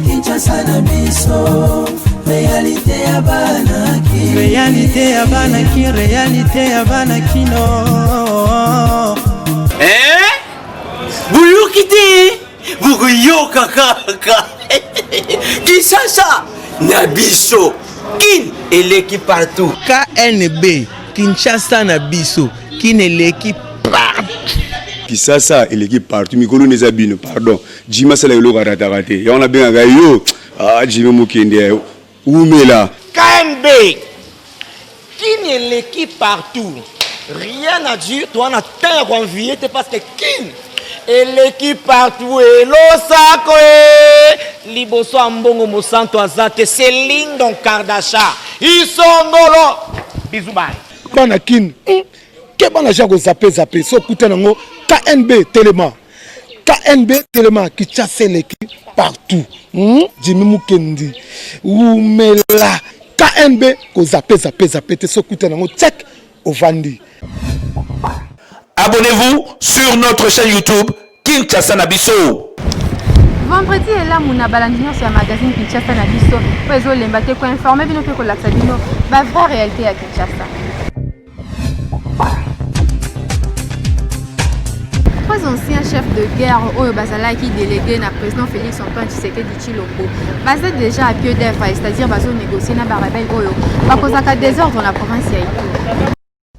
Kinshasa na biso, réalité ya banaki, réalité ya banaki, réalité ya banakino. Buyukite, bukuyoka kaka. Kinshasa na biso, kin eleki partout. KNB, Kinshasa na biso, kin eleki partout. Kinshasa eleki partout. Mikolo nezabino, pardon. Jima sala yolo karatarate. Ya on a bien gayo. Jima mukende. Oumela. KNB, kin eleki partout. Rien à dire, toi on a terre envié, parce que kin eleki partout et l'osako liboso ambongo mosanto azate Céline Don Kardasha isongolo bizubai bana kin ke bana jako zape so kuta nango KNB Telema qui chasse eleki partout Jimmy Mukendi Oumela KNB ko zape te so kuta nango check ovandi. Abonnez-vous sur notre chaîne YouTube Kinshasa na biso. Vendredi est là mon abalandino sur le magazine Kinshasa na biso. Pour les lembaté ko informer bino ko la sabino ba vraie réalité à Kinshasa. Trois anciens chefs de guerre Oyo Bazala qui délégué na président Félix Antoine Tshisekedi Tshilombo. Basé déjà à pied d'œuvre, c'est-à-dire bazo négocier na ba rebelle Oyo. Ba kozaka désordre dans la province ya Ituri.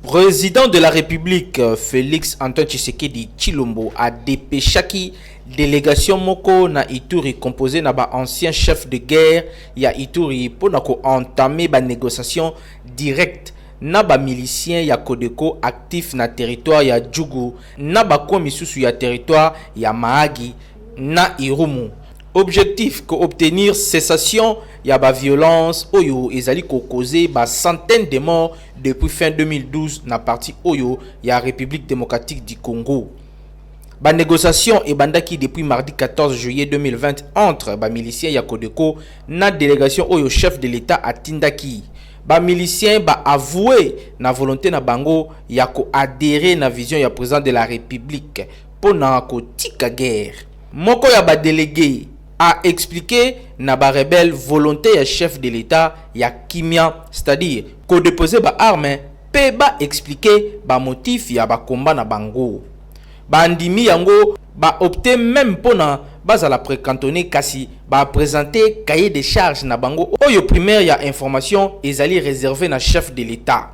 Président de la République, Félix Antoine Tshisekedi Tshilombo a dépêché délégation moko na Ituri composée na ba ancien chef de guerre ya Ituri pour na ko entamer ba négociation directe na ba milicien ya Kodeko actif na territoire ya Djougou na ba komisusu ya territoire ya Mahagi na Irumu. Objectif que obtenir cessation ya ba violence oyo ezali ko causer ba centaines de morts depuis fin 2012 na partie oyo ya République démocratique du Congo. Ba négociation et bandaki depuis mardi 14 juillet 2020 entre ba miliciens ya Kodeko na délégation oyo chef de l'État atindaki. Ba miliciens ba avoué na volonté na bango ya ko adhérer na vision ya président de la République pour na ko tika guerre. Moko ya ba délégué a expliqué na ba rebelle volonté ya chef de l'État ya Kimia, c'est-à-dire ko déposer ba armes pe ba expliquer ba motif ya ba combat na bango. Ba ndimi yango ba opté même pona bazala précantonné kasi ba présenter cahier de charges na bango oyo primaire ya information ezali réservé na chef de l'État.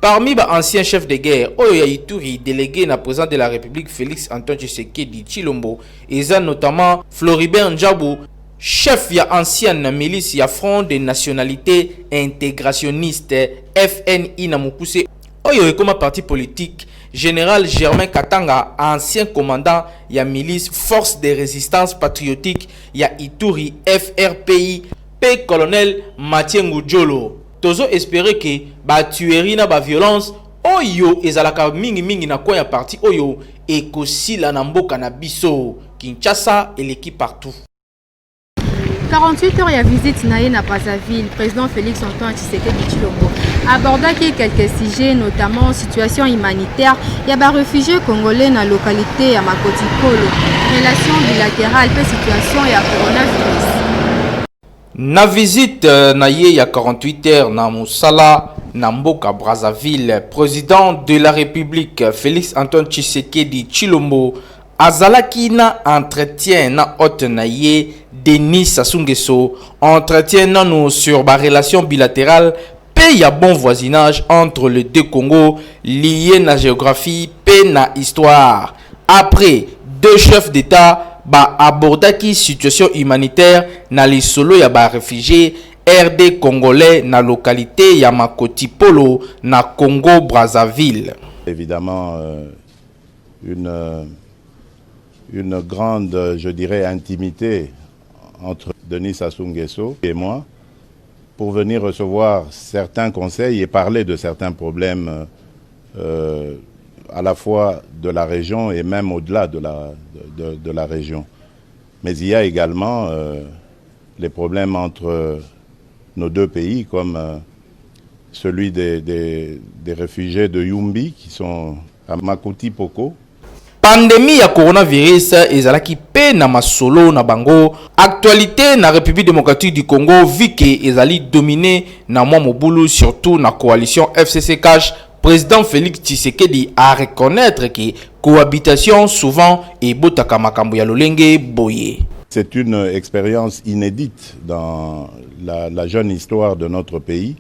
Parmi ba anciens chefs de guerre oyo ya Ituri délégué na président de la République Félix Antoine Tshisekedi Tshilombo eza notamment Floribert Ndjabou, chef ya ancienne milice ya Front de Nationalité Intégrationniste FNI na Mukuse oyo ekoma parti politique. Général Germain Katanga, ancien commandant ya milice Force de Résistance Patriotique ya Ituri FRPI, P. Colonel Mathieu Ngudjolo. Tozo espérer que ba tuerie na ba violence oyo ezalaka mingi na kwa ya parti oyo ekosila na mboka na biso. Kinshasa et l'équipe partout. 48 heures ya visite naye na Brazzaville, président Félix Antoine Tshisekedi Tshilombo abordaki quelques sujets, notamment situation humanitaire ya ba réfugiés congolais na localité ya Makoti Polo, relation bilatérale pe situation ya coronavirus. Na visite naye ya 48 heures na Moussala na mboka Brazzaville, président de la République Félix Antoine Tshisekedi Tshilombo azalaki na entretien na hôte naye Denis Sassou Nguesso, entretien nano sur la relation bilatérale paix ya bon voisinage entre les deux Congos liés na géographie paix na histoire. Après deux chefs d'État ba abordaki situation humanitaire na li solo ya ba réfugiés RD congolais na localité ya Makoti Polo na Congo Brazzaville. Évidemment une grande, je dirais, intimité entre Denis Sassou Nguesso et moi pour venir recevoir certains conseils et parler de certains problèmes à la fois de la région et même au-delà de la région. Mais il y a également les problèmes entre nos deux pays comme celui des réfugiés de Yumbi qui sont à Makuti Poko. Pandémie ya coronavirus ezalaki pe na masolo na bango. Actualité na République démocratique du Congo vike ezali dominé na mwa mobulu surtout na coalition FCC Cash. Président Félix Tshisekedi a reconnaître que cohabitation souvent et botaka makambo ya lolenge boye. C'est une expérience inédite dans la jeune histoire de notre pays.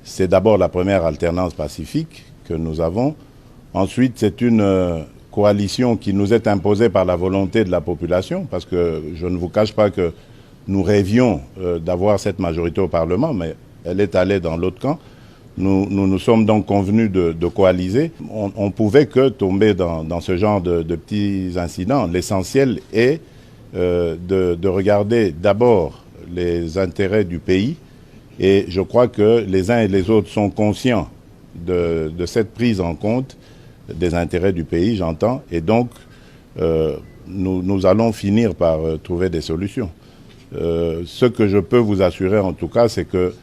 C'est d'abord la première alternance pacifique que nous avons. Ensuite, c'est une coalition qui nous est imposée par la volonté de la population, parce que je ne vous cache pas que nous rêvions d'avoir cette majorité au Parlement, mais elle est allée dans l'autre camp. Nous sommes donc convenus de coaliser. On ne pouvait que tomber dans ce genre de petits incidents. L'essentiel est de regarder d'abord les intérêts du pays, et je crois que les uns et les autres sont conscients de cette prise en compte des intérêts du pays, j'entends, et donc nous allons finir par trouver des solutions. Ce que je peux vous assurer en tout cas, c'est que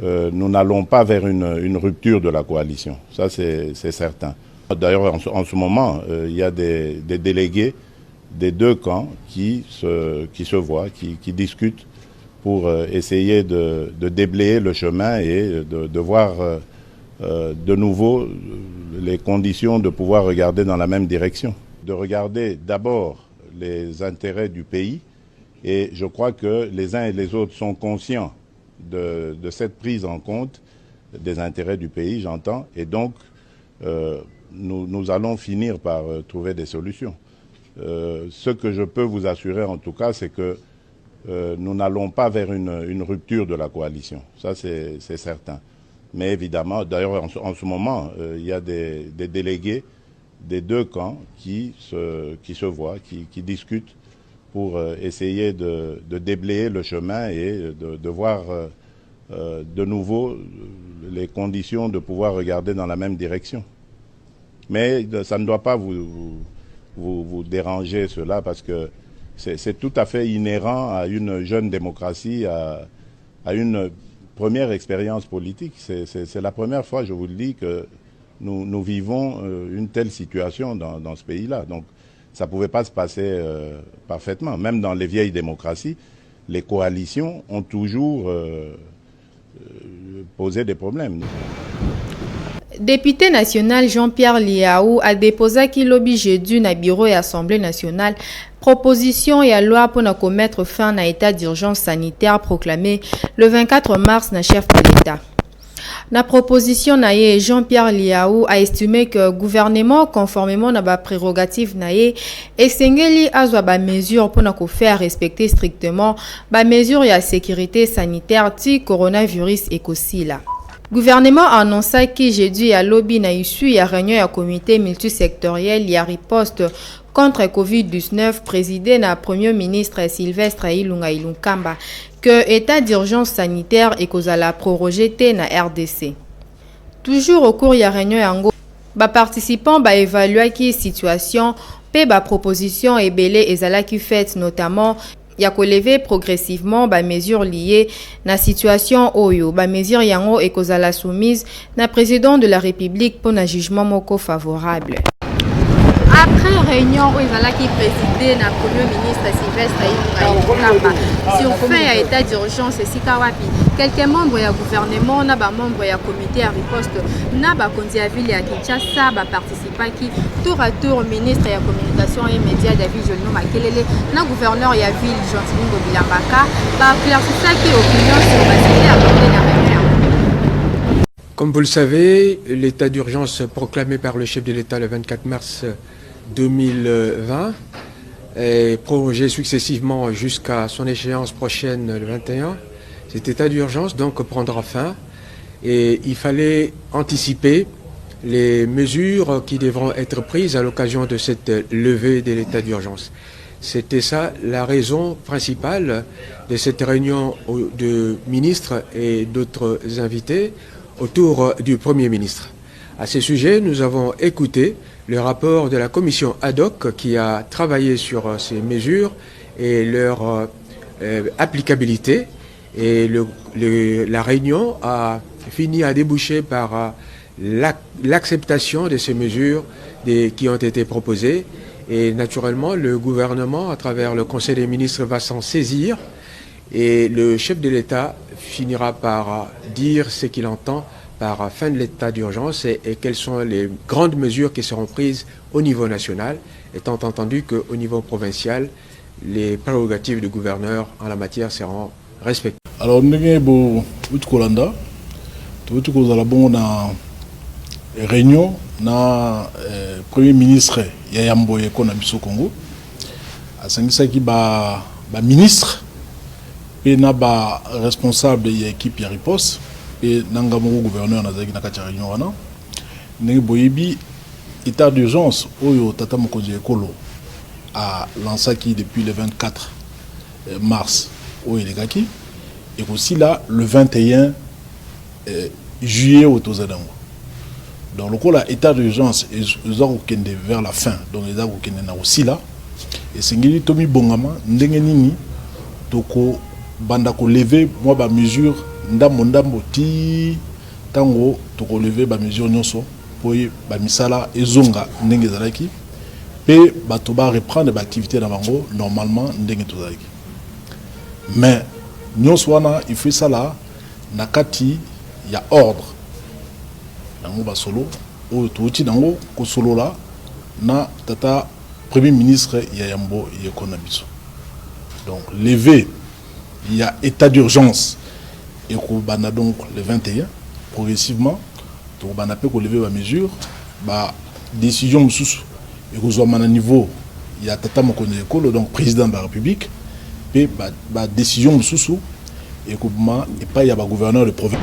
nous n'allons pas vers une rupture de la coalition, ça c'est certain. D'ailleurs, en ce moment, il y a des délégués des deux camps qui se voient, qui discutent pour essayer de déblayer le chemin et de voir de nouveau les conditions de pouvoir regarder dans la même direction. De regarder d'abord les intérêts du pays, et je crois que les uns et les autres sont conscients de cette prise en compte des intérêts du pays, j'entends, et donc nous allons finir par trouver des solutions. Ce que je peux vous assurer en tout cas, c'est que nous n'allons pas vers une rupture de la coalition, ça c'est certain. Mais évidemment, d'ailleurs en ce moment, il y a des délégués des deux camps qui se voient, qui discutent pour essayer de déblayer le chemin et de voir de nouveau les conditions de pouvoir regarder dans la même direction. Mais ça ne doit pas vous déranger cela, parce que c'est tout à fait inhérent à une jeune démocratie, à une première expérience politique. C'est la première fois, je vous le dis, que nous vivons une telle situation dans ce pays-là. Donc ça ne pouvait pas se passer parfaitement. Même dans les vieilles démocraties, les coalitions ont toujours posé des problèmes. Député national Jean-Pierre Liaou a déposé qu'il lobby jeudi na bureau et assemblée nationale proposition et loi pour mettre fin à l'état d'urgence sanitaire proclamé le 24 mars na chef de l'État. La proposition naie Jean-Pierre Liaou a estimé que le gouvernement, conformément à la prérogative naie, essengeli azwa ba mesure pour faire respecter strictement ba mesure de sécurité sanitaire ti coronavirus ekosila. Le gouvernement a annoncé que jeudi à lobby na issu ya réunion à comité multisectoriel ya riposte contre COVID-19 présidé na premier ministre Sylvestre Ilunga Ilunkamba que état d'urgence sanitaire et kozala prorogé na RDC. Toujours au cours ya réunion yango, ba participants ba évaluer qui situation pe ba proposition et belé ezala qui fait notamment ya ko lever progressivement ba mesures liées na situation oyo ba mesures yango et kozala soumise na président de la République pour un jugement moko favorable. Après réunion où qui présidé na premier ministre Sylvestre Ilunga sur fin à état d'urgence et Sikawapi, quelques membres du gouvernement na ba membres du comité à riposte na ba kondi à ville à Kinshasa ba participa qui tour à tour ministre de la communication et médias David Jolino Makelele na gouverneur ya ville Jean-Tilingo Bilambaka ba clarifier qui opinion sur la cité abordée dans la réunion. Comme vous le savez, l'état d'urgence proclamé par le chef de l'État le 24 mars 2020 est prorogé successivement jusqu'à son échéance prochaine le 21. Cet état d'urgence donc prendra fin et il fallait anticiper les mesures qui devront être prises à l'occasion de cette levée de l'état d'urgence. C'était ça la raison principale de cette réunion de ministres et d'autres invités autour du Premier ministre. À ce sujet, nous avons écouté le rapport de la commission ad hoc qui a travaillé sur ces mesures et leur applicabilité. Et la réunion a fini à déboucher par l'acceptation de ces mesures qui ont été proposées. Et naturellement, le gouvernement, à travers le Conseil des ministres, va s'en saisir. Et le chef de l'État finira par dire ce qu'il entend par fin de l'état d'urgence et quelles sont les grandes mesures qui seront prises au niveau national, étant entendu qu'au niveau provincial, les prérogatives du gouverneur en la matière seront respectées. Alors, nous avons une réunion na premier ministre Yayambo Yeko na biso Congo. Asangisaki ba ministre et na ba responsable de l'équipe ya riposte et nangamoko gouverneur nazaki na kati ya réunion wana. Ndenge boyebi état d'urgence oyo tata mokonzi ekolo a lancé depuis le 24 mars au Elekaki et aussi là le 21 juillet au Tozadango. Donc le coup état d'urgence est vers la fin, donc les gens aussi là et c'est ngeli tomi bongama ndenge nini toko banda ko lever moi ba mesure ndambo ti tango toko lever ba mesure nyonso pour ba misala ezonga ndenge zalaki pe bato ba reprendre ba activité na bango normalement ndenge tozalaki. Mais nyonso wana il faut ça là na kati ya ordre nango ba solo o touti nango ko solo la na tata premier ministre Yayambo Yeko na biso. Donc levé il y a état d'urgence et ko bana donc le 21 progressivement to bana pe ko lever ba mesure ba décision mususu et ko zo mana niveau il y a tata mokonzi ekolo donc président de la République pe ba décision mususu et ko ma et pas il y a ba gouverneur de province.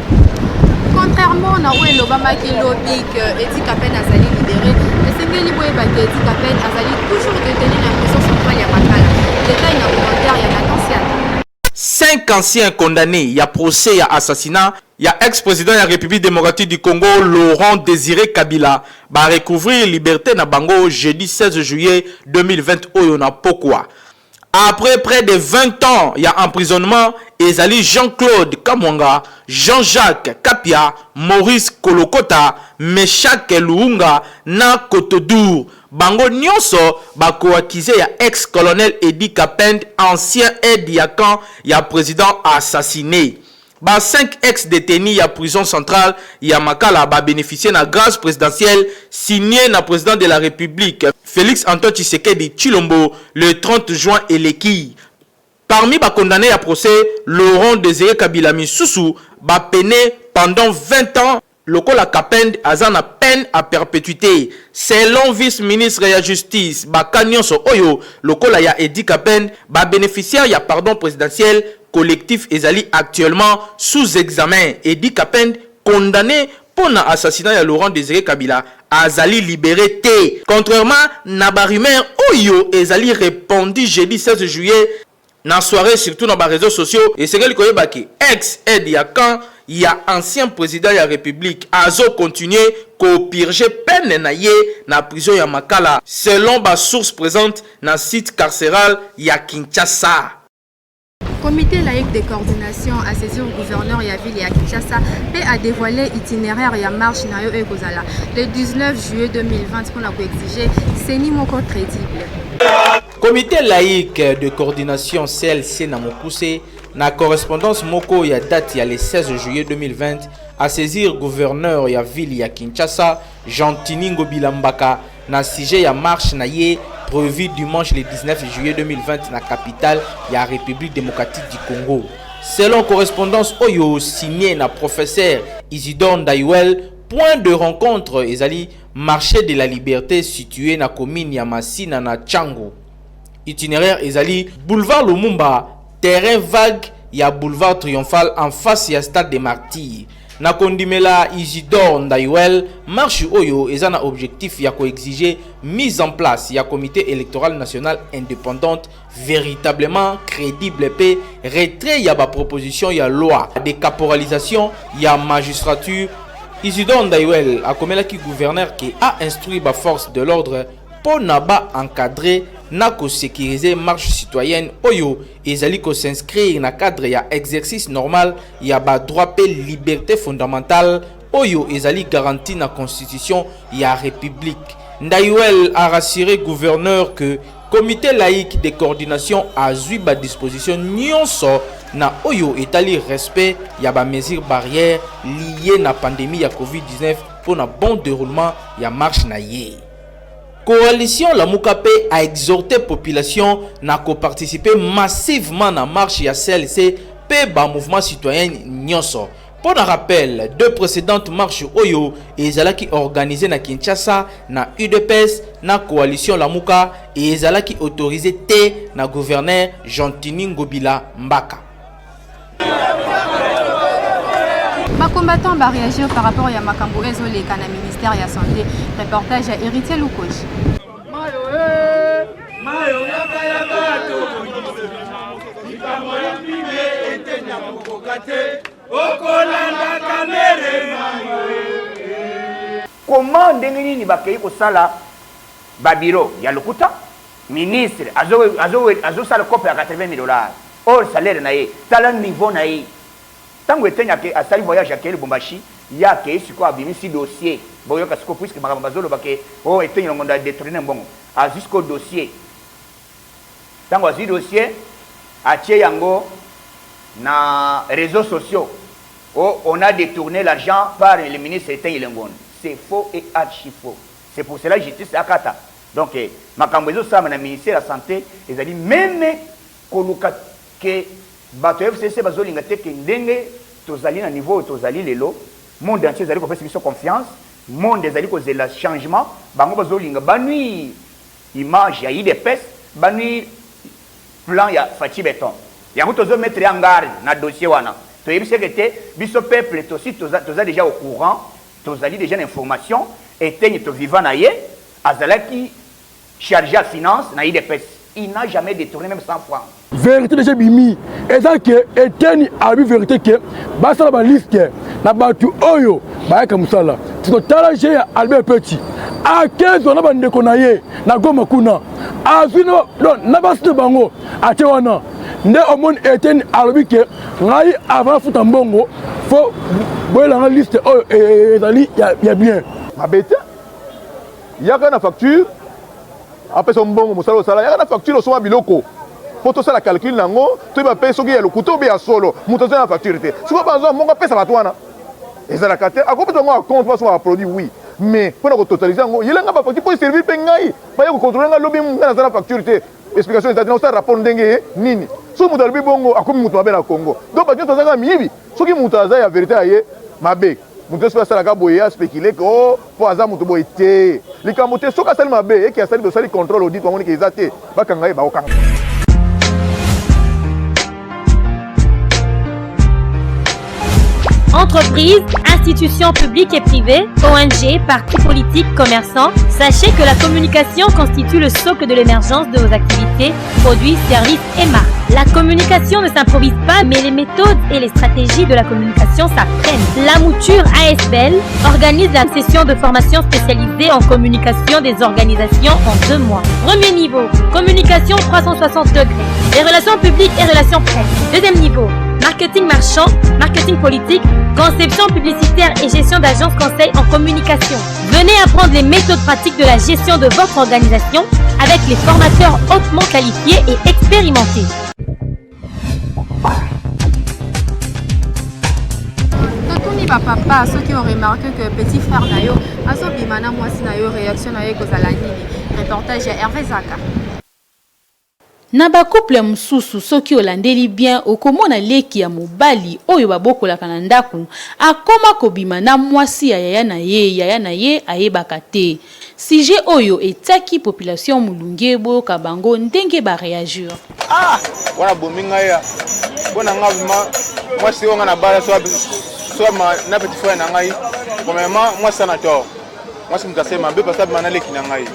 Contrairement à l'Obama qui lobby que Edi Kapen Azali libéré, le Sengeli Boyeba que Edi Kapen Azali toujours détenu l'impression centrale Yamakala. Détail dans le commentaire Yanathan. 5 anciens condamnés, il y a procès, il y a assassinat, il y a ex-président de la République démocratique du Congo, Laurent Désiré Kabila, va recouvrir liberté na bango jeudi 16 juillet 2020 au Yona Pokwa. Après près de 20 ans, il y a emprisonnement, Ezali Jean-Claude Kamwanga, Jean-Jacques Kapia, Maurice Kolokota, Meshak Luunga, na Kotodour. Bango nyonso bako accusé ya ex-colonel Edi Kapen, ancien aide-yakan, ya président assassiné. Ba 5 ex-détenus ya prison centrale ya Makala ba bénéficier na grâce présidentielle signée na président de la République Félix Antoine Tshisekedi Tshilombo le 30 juin Eleki. Parmi ba condamnés à procès, Laurent Désiré Kabila Misusu ba peine pendant 20 ans. Lokola Kapend azana peine à perpétuité. Selon vice-ministre de la justice, Bakanyonso Oyo, Lokola ya Edi Kapend, ba bénéficiaire ya pardon présidentiel collectif Ezali actuellement sous examen. Edi Kapend condamné pour l'assassinat de Laurent Désiré Kabila. Azali libéré T. Contrairement à la rumeur Oyo, Ezali répondit jeudi 16 juillet dans soirée surtout dans les réseaux sociaux et c'est que baki ex-aide yakan il y a ancien président de la République azo continuer ko purger peine na ye na prison ya Makala selon ba source présente na site carcéral ya Kinshasa. Comité laïque de coordination a saisi au gouverneur ya ville ya Kinshasa et a dévoilé itinéraire ya marche na yo ekozala le 19 juillet 2020 pour exiger seni moko crédible. Comité laïque de coordination CLC na Mokuse na correspondance moko ya date ya le 16 juillet 2020 a saisir gouverneur ya ville ya Kinshasa Jean-Tini Ngobilambaka na sujet ya marche na ye prévu dimanche le 19 juillet 2020 na capitale ya République démocratique du Congo. Selon correspondance oyo signé na professeur Isidore Ndayuel, point de rencontre ezali marché de la liberté situé na commune ya Masina na Tchango. Itinéraire ezali boulevard Lumumba, terrain vague ya boulevard Triomphal en face ya stade des Martyrs. Na kondimela Isidore Ndayuel, marche oyo ezana objectif ya ko exiger mise en place ya comité électoral national indépendante véritablement crédible pe retrait ya ba proposition ya loi de caporalisation ya magistrature. Isidore Ndayuel a commelaki gouverneur qui a instruit ba force de l'ordre pour naba encadrer na ko sécuriser marche citoyenne oyo ezali ko s'inscrire na cadre ya exercice normal ya ba droit pe liberté fondamentale oyo ezali garanti na constitution ya république. Ndayuel a rassuré gouverneur que comité laïque de coordination a zui ba disposition nyonso na oyo etali respect ya ba mesures barrières liées na pandémie ya COVID-19 pour un bon déroulement ya marche na ye. Coalition Lamuka Pe a exhorté population na ko participer massivement na marche ya CLC pe ba mouvement citoyen nyonso. Pour un rappel, deux précédentes marches Oyo et Ezalaki organisées na Kinshasa na UDPS na coalition Lamuka et Ezalaki autorisé T na gouverneur Jean-Tini Ngobila Mbaka. Les combattants vont réagir par rapport à Makambo Ezole kana ministère de la Santé. Reportage à Héritier Loukoji. Comment ndenge ni bakei ko sala babiro ya lokuta ministre azo sala kope ya $80,000 or salaire na ye tala niveau na ye tango etenya ke asali voyage akeli Bombashi ya ke siko abimisi dossier boyo ka siko puisque makamba bazolo bake o etenya ngonda détourner mbongo a jusqu'au dossier tango azi dossier atie yango na réseaux sociaux. Oh, on a détourné l'argent par le ministre Etienne Ilengon. C'est faux et archi faux. C'est pour cela que justice à Kata. Donc, Makambezo Sam, le ministère de la Santé, ils ont dit même que bato FCC bazolinga te que ndenge tozali na niveau tozali lelo monde entier zali ko faire confiance monde zali ko zela changement bango bazolinga banui image ya IDPS banui plan ya Fati Beton. Yango tozo mettre en garde na dossier wana. To yebise que te biso peuple aussi toza déjà au courant, tozali déjà l'information et tenye to vivant na ye azalaki chargé à finance na IDPS. Il n'a jamais détourné même 100 francs. Vérité déjà bimi et ça que eteni abi vérité que basala ba liste na batu oyo ba ka musala. Tiko tala je Albert Petit a 15 on ba ndeko na ye na Goma kuna. Azino non na baste bango ate wana. Nde omon eteni alobi ke ngai avant futa mbongo fo boyela nga liste oyo ezali ya bien mabete yaka na facture après son mbongo musala sala yaka na facture osoma biloko po tosala calcul nango toyeba pe soki ya lokuta obe ya solo moto azali na facture te siko banzo mbongo apesa bato wana ezalaka te akopesa yango acompte mpo asoma baproduit oui mais mpona kototalize yango yelenga bafacture mpo eservir mpe ngai baye kocontrole nga lobi ngai naza na facture te explication ezali osala rapport ndenge nini so moto alobi bongo akomi moto mabe na Congo donc bato nyonso azaka miyibi soki moto aza ya vérité aye mabe moto nyonso asalaka boye aspécule ke o mpo aza moto boye te likambo te soki asali mabe eki asali tosali contrôle audit bamoniki eza te bakanga ye bakokanga. Entreprises, institutions publiques et privées, ONG, partis politiques, commerçants, sachez que la communication constitue le socle de l'émergence de vos activités, produits, services et marques. La communication ne s'improvise pas, mais les méthodes et les stratégies de la communication s'apprennent. La Mouture ASBL organise la session de formation spécialisée en communication des organisations en 2 mois. Premier niveau, communication 360 degrés, les relations publiques et relations presse. Deuxième niveau, marketing marchand, marketing politique, conception publicitaire et gestion d'agence conseil en communication. Venez apprendre les méthodes pratiques de la gestion de votre organisation avec les formateurs hautement qualifiés et expérimentés. Papa, ceux qui ont remarqué que petit frère Nayo, Aso Bimana, moi si Nayo, réaction Nayo Kozalani, reportage à Hervé Zaka. Na ba couple mususu soki olandeli bien okomona leki ya mobali oyo babokolaka na ndaku akoma kobima na mwasi ya yaya na ye ayebaka te. Sujet oyo etaki population mulunge boyoka bango ndenge ba réagir. Ah, wana bominga ya. Bona ngavima mwasi onga na bala so na petit frère na ngai. Komema mwasi na to. Mwasi mtasema mbe parce que bana leki na ngai.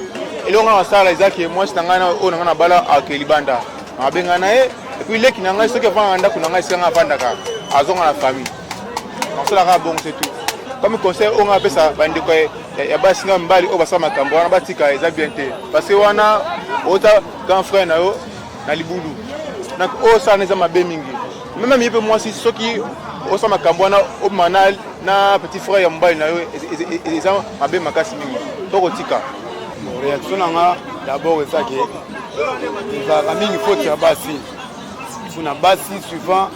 Elonga wasala izaki mwasi tangana ona ngana bala akelibanda abenga nae et puis leki nanga soki vanga ndako nanga singa vanda ka azonga na famille masala ka bon c'est tout comme conseil on appelle ça bandiko ya basinga mbali o basama makambo wana batika eza bien te parce que wana ota grand frère na yo na libulu donc o ça neza mabe mingi même yepe moi si soki o sa makambo na o manal na petit frère ya mbali na yo eza mabe makasi mingi toko tika réaction nanga d'abord ça que ça mingi faute ya basi funa basi suivant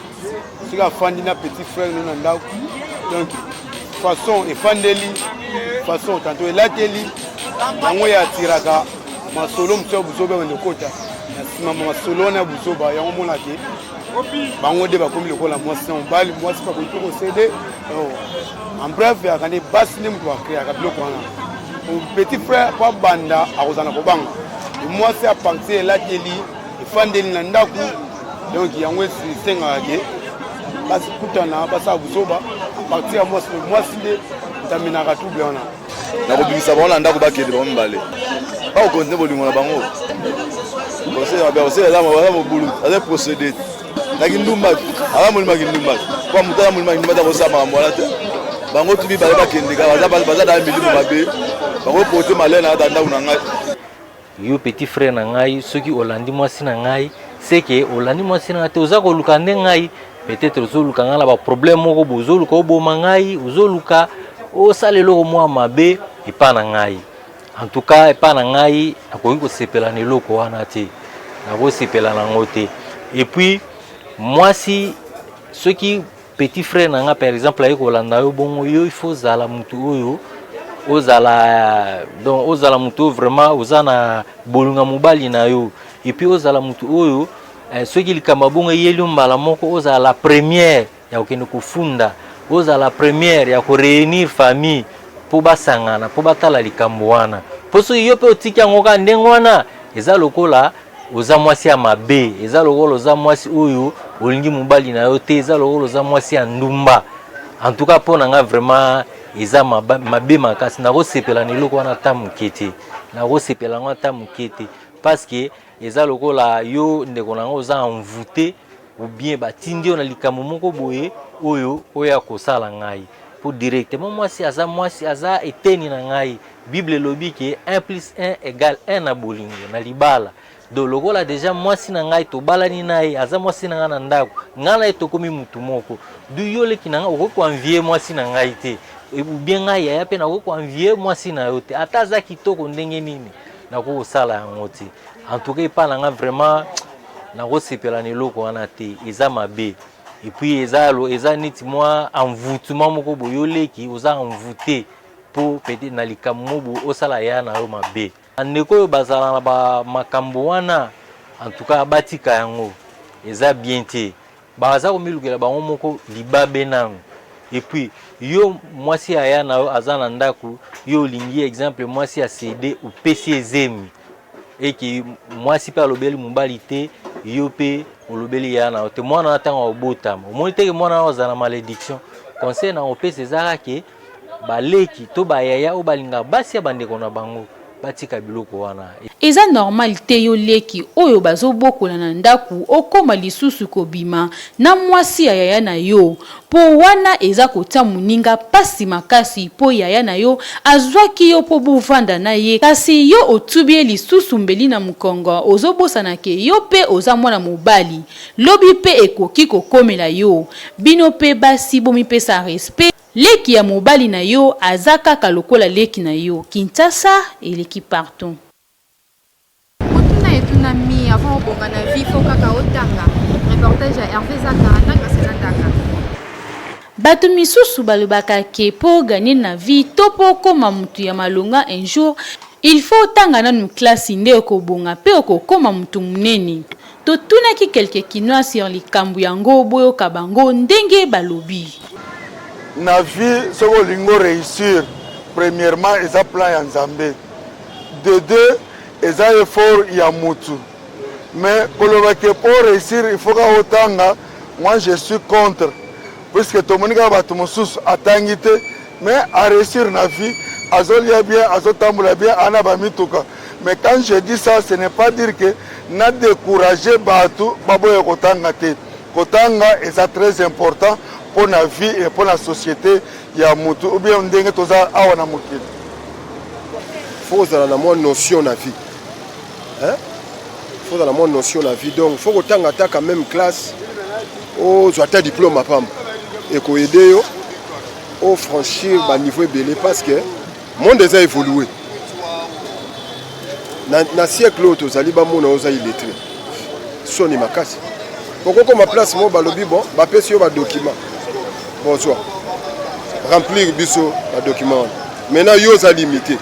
sika fandi na petit frère na ndako donc façon efandeli façon tanto elateli yango ya tiraka masolo mso buzoba wende kota na masolo na buzoba yango mona ke bango de bakomi lokola mwasi mbali mwasi pa ko céder en bref ya kande basi ne mtu akria ka biloko wana petit frère pa banda akozana ko banga mwasi a partir elateli efandeli na ndako donc yango senga ke basi kutana basa buzoba partir ya mwasi de taminaka tout bien na nakobimisa bango na ndako bakende bango mibale bakokontinue bolingo na bango aza mobulu aza procédé naki ndumbaki aza molimaki ndumbaki po moto aza molimaki ndumbaki akosala makambo wana te bango tu mibale bakendeka baza na milimo mabe bango pote malai na ata ndako na ngai yo petit frère na ngai soki olandi mwasi na ngai seke olandi mwasi na ngai te oza koluka nde ngai peut-être ozoluka ngai na baproblème moko bo ozoluka oboma ngai ozoluka osala eloko mwa mabe epa na ngai en tout cas epa na ngai nakoki kosepela na eloko wana te nakosepela nango te et puis mwasi soki petit frère na ngai par exemple aye kolanda yo bongo yo il faut ozala mutu oyo ozala mutu oyo vraiment oza na bolinga mobali na yo et puis ozala mutu oyo soki likambo bongo eyeli mbala moko ozala la première ya kokende kofunda ozala la première ya koreunir famille po basangana po batala likambo wana po soki yo mpe otiki yango kaka ndenge wana eza lokola oza mwasi ya mabe eza lokola oza mwasi oyo olingi mobali na yo te eza lokola oza mwasi ya ndumba en tout cas mpo na nga vraiment eza mabe makasi nakosepela na eloko wana ata moke te nakosepela yango ata moke te parce que eza lokola yo ndeko na yango oza envoûté ou bien batindi yo na likambo moko boye oyo akosala ngai pour directement mwasi aza eteni na ngai bible elobi ke 1 plus 1 égale 1 na bolingo na libala do lokola déjà mwasi na ngai tobalani na ye aza mwasi na ngai na ndako ngai na ye tokomi mutu moko du yo leki na ngai okoki koanvie mwasi na ngai te ou bien ngai yaya mpe nakoki koanvie mwasi na yo te ata aza kitoko ndenge nini nakoki kosala yango te en tout cas epa na ngai vraiment nakosepela na eloko wana te eza mabe et puis eza neti mwa envoûtement moko boye oleki oza envoûté po peut-être na likambo mobo osala ya na yo mabe ndeko oyo bazala na bamakambo wana en tout cas batika yango eza bien te baza komilukela bango moko libabe nango et puis yo mwasi aya na yo aza na ndako yo olingi exemple mwasi ya cd opesi ezemi eki mwasi mpe alobeli mobali te yo mpe olobeli ya na yo te mwana na ntango obotama omoni teke mwana na ozala na malédiction conseil na opesa ezaka ke baleki to bayaya oyo balingaka basi ya bandeko na bango batika biloko wana eza normal te yo leki oyo bazobokola na ndaku okoma lisusu kobima na mwasi ya yaya na yo po wana eza kota muninga pasi makasi po yaya na yo azwaki yo po bovanda na ye kasi yo otubie lisusu mbeli na mukongo ozobosana ke yo pe oza mwana mobali lobi pe ekoki kokomela yo bino pe basi bomipesa respect leki ya mobali na yo aza kaka lokola leki na yo Kinshasa eleki partout otuna etuna mi avant obonga na vifo kaka otanga reportage ya Hervé Zaka ndanga senandaka bato misusu balobaka ke po gagner na vie to po koma mutu ya malonga un jour il faut tanga nanu classe nde okobonga pe okokoma mutu munene totunaki quelque kinois sur likambo yango boyo kabango ndenge balobi na vie soki olingo réussir premièrement eza plan ya nzambe de deux eza effort ya mutu mais koloba ke pour réussir il faut ka otanga moi je suis contre puisque tomoni kaka bato mosusu atangi te mais à réussir na vie azolia bien azotambola bien ana bamituka mais quand je dis ça ce n'est pas dire que na décourager bato baboya kotanga te kotanga eza très important pour la vie et pour la société ya mutu ou bien ndenge toza awa na mokili faut ozala na mwa notion na vie hein faut dans la bonne notion la vie donc faut autant attaque quand même classe au soit diplôme à pam et ko aider au franchir ba niveau belé parce que monde déjà évolué na siècle autre zali ba mona oza illettré soni makasi pourquoi comme ma place mo balobi bon ba pesi yo ba document bonsoir remplir biso ba document maintenant yo za limité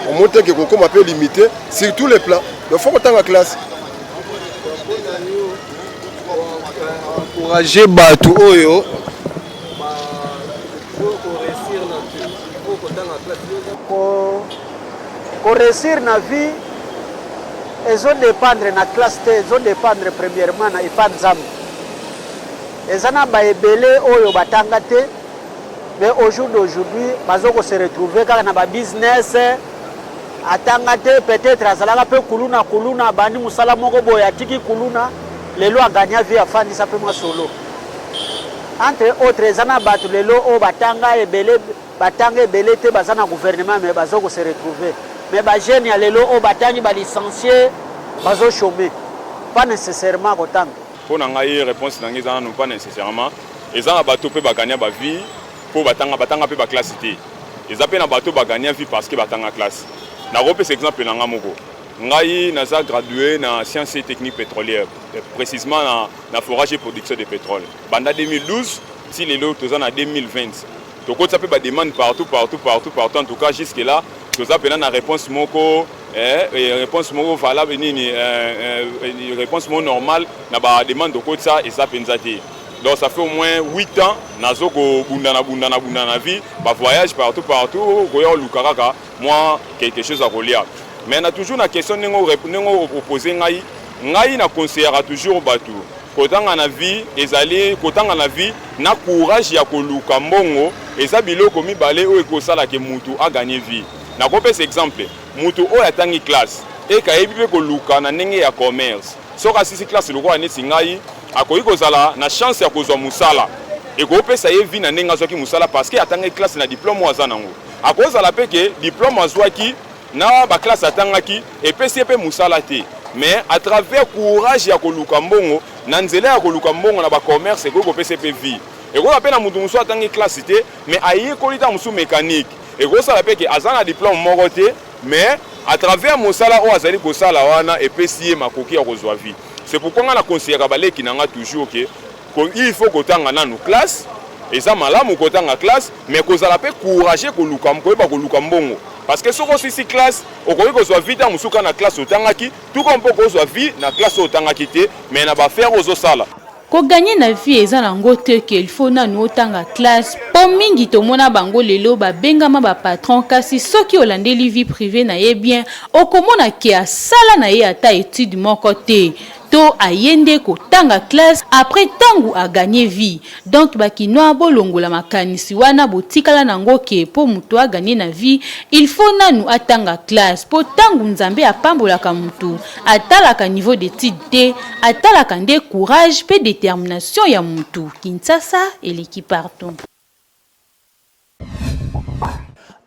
on montre que comme un peu limité sur tous les plans il faut autant la classe encourager batu oyo ko réussir na vie ezo dépendre na classe te ezo dépendre premièrement na ipa nzambe ezana ba ebele oyo batanga te mais au jour d'aujourd'hui bazoko se retrouver kaka na ba business atanga te peut-être azalaka pe kuluna bandi musala moko boye atiki kuluna lelo aganya vie afandisa pe mwa solo entre autres ezana bato lelo o batanga ebele te baza na gouvernement mais bazoko se retrouver mais ba jeune ya lelo o batangi ba licencié bazo chômer pas nécessairement autant pour ngai réponse nangi ezana non pas nécessairement ezana bato pe baganya ba vie pour batanga pe ba classe te eza pe na bato baganya vie parce que batanga classe na repese exemple nanga moko ngai naza gradué na sciences et techniques pétrolières précisément na forage et production de pétrole banda 2012 si lelo toza na 2020 donc ça peut ba demande partout en tout cas jusque là toza pe na réponse moko réponse moko valable nini réponse moko normale na ba demande donc ça et ça penza te donc ça fait au moins 8 ans nazo ko bundana vie ba voyage partout koyo lukaka moi quelque chose à relier mais on a toujours la question nengo opposé ngai na conseillera toujours batu kotanga na vie ezali kotanga na vie na courage ya koluka mbongo eza biloko mibale o ekosala ke mutu a gagner vie na kopesa exemple mutu o atangi classe e ka ebibe koluka na ndenge ya commerce soka sisi classe loko aneti ngai akoyi kozala na chance ya kozwa musala e kopesa ye vie na ndenge azwaki musala parce que atangi classe na diplôme waza nango akozala peke diplôme azwaki na ba classe atangaki epesi pe musala te mais à travers courage ya koluka mbongo na nzela ya koluka mbongo na ba commerce ko pesi pe vie e ko apena mutu musu atangi classe te mais ayi kolita musu mécanique et ko sala pe ke azana diplôme moko te mais à travers musala o azali ko sala wana epesi makoki ya kozwa vie c'est pourquoi on a conseillé baleki nanga toujours que il faut kotanga nanu classe et ça malamu kotanga classe mais kozala pe courage koluka mbongo parce que soko sisi classe okoki kozwa vie ta musuka na classe otangaki tout comme mpo kozwa vie na classe otangaki te mais na bafaire ozosala koganye na vie eza nango te ke il faut nanu otanga classe po mingi tomona bango lelo babengama bapatron kasi soki olandeli vie privée na ye bien okomona ke asala na ye ata étude moko te to ayende kotanga classe après tangu a gagné vie donc bakinoa bolongola makanisi wana botikala nango ke po mutu a gagné na vie il faut nanu atanga classe po tangu nzambe apambolaka mutu atalaka niveau d'étude te atalaka nde courage pe détermination ya mutu. Kinshasa et l'équipe partout.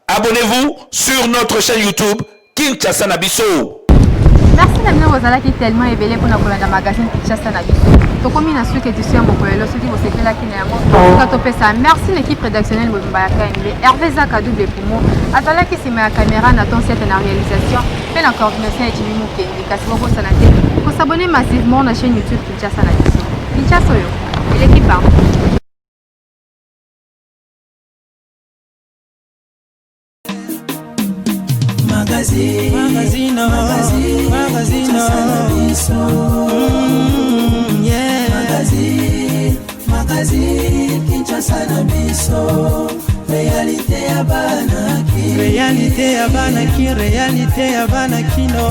Abonnez-vous sur notre chaîne YouTube Kinshasa na biso. Merci d'avoir regardé qui tellement éveillé pour notre magazine Kinshasa na biso. Tokomi na suki édition mokoelo soki bosekela kina yango katopesa. Merci l'équipe rédactionnelle Mbaya KMB Hervé Zaka double poumon atala ki sima ya caméra na ton set na réalisation et la coordination et Jimmy Mukendi kasi boko sanate. Pour s'abonner massivement à la chaîne YouTube Kinshasa na biso. Kinshasa yo et l'équipe partout. Magazine Kinshasa na biso réalité ya bana ki réalité ya bana kino